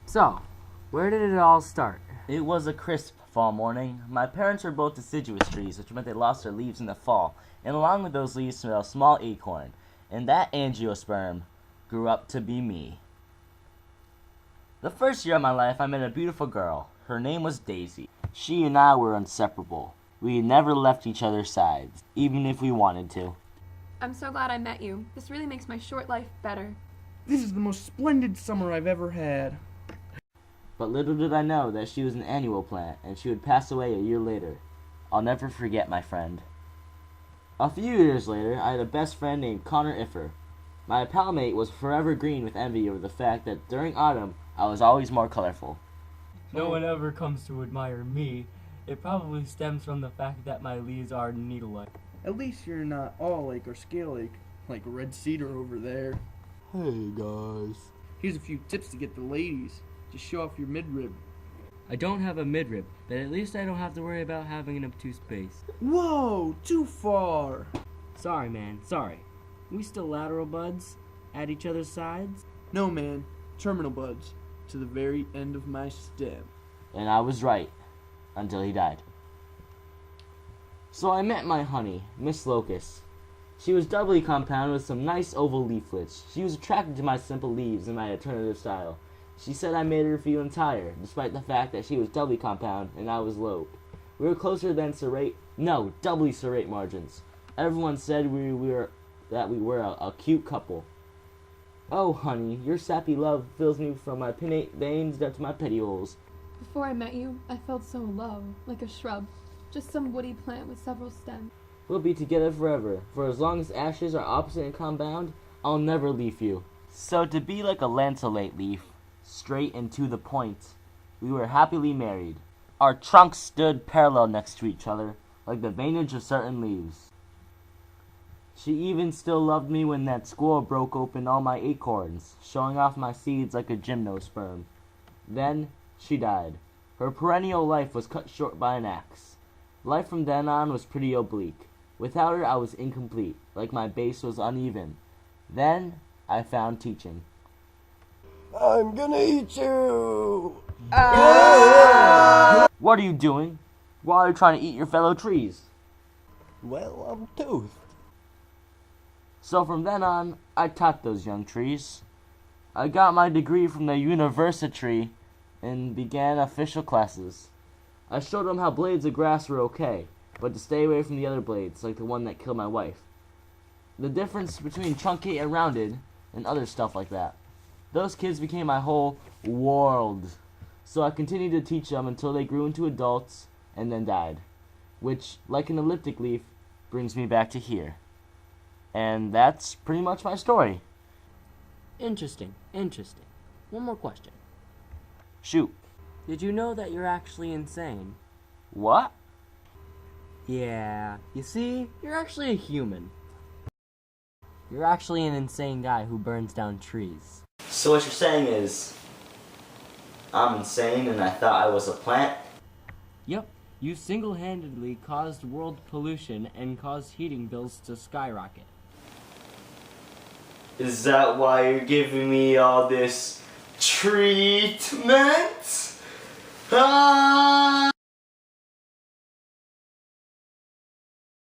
So, where did it all start? It was a crisp fall morning. My parents were both deciduous trees, which meant they lost their leaves in the fall, and along with those leaves fell a small acorn, and that angiosperm grew up to be me. The first year of my life, I met a beautiful girl. Her name was Daisy. She and I were inseparable. We never left each other's sides, even if we wanted to. I'm so glad I met you. This really makes my short life better. This is the most splendid summer I've ever had. But little did I know that she was an annual plant, and she would pass away a year later. I'll never forget my friend. A few years later, I had a best friend named Connor Iffer. My palmate was forever green with envy over the fact that during autumn, I was always more colorful. No one ever comes to admire me. It probably stems from the fact that my leaves are needle-like. At least you're not all-like or scale-like, like red cedar over there. Hey guys. Here's a few tips to get the ladies. Just show off your midrib. I don't have a midrib, but at least I don't have to worry about having an obtuse base. Whoa, too far. Sorry, man, sorry. We still lateral buds? At each other's sides? No, man, terminal buds. To the very end of my stem. And I was right, until he died. So I met my honey, Miss Locust. She was doubly compound with some nice oval leaflets. She was attracted to my simple leaves and my alternative style. She said I made her feel entire, despite the fact that she was doubly compound and I was lobe. We were closer than doubly serrate margins. Everyone said we were a cute couple. Oh, honey, your sappy love fills me from my pinnate veins down to my petioles. Before I met you, I felt so low, like a shrub. Just some woody plant with several stems. We'll be together forever. For as long as ashes are opposite and compound, I'll never leave you. So to be like a lanceolate leaf, straight and to the point, we were happily married. Our trunks stood parallel next to each other, like the veinage of certain leaves. She even still loved me when that squirrel broke open all my acorns, showing off my seeds like a gymnosperm. Then she died. Her perennial life was cut short by an axe. Life from then on was pretty oblique. Without her, I was incomplete, like my base was uneven. Then I found teaching. I'm gonna eat you! What are you doing? Why are you trying to eat your fellow trees? Well, I'm toothed. So from then on, I taught those young trees. I got my degree from the Documentatree and began official classes. I showed them how blades of grass were okay, but to stay away from the other blades, like the one that killed my wife. The difference between truncate and rounded, and other stuff like that. Those kids became my whole world. So I continued to teach them until they grew into adults and then died. Which, like an elliptic leaf, brings me back to here. And that's pretty much my story. Interesting. One more question. Shoot. Did you know that you're actually insane? What? Yeah, you see, you're actually a human. You're actually an insane guy who burns down trees. So what you're saying is, I'm insane and I thought I was a plant? Yep, you single-handedly caused world pollution and caused heating bills to skyrocket. Is that why you're giving me all this treatment? Ah!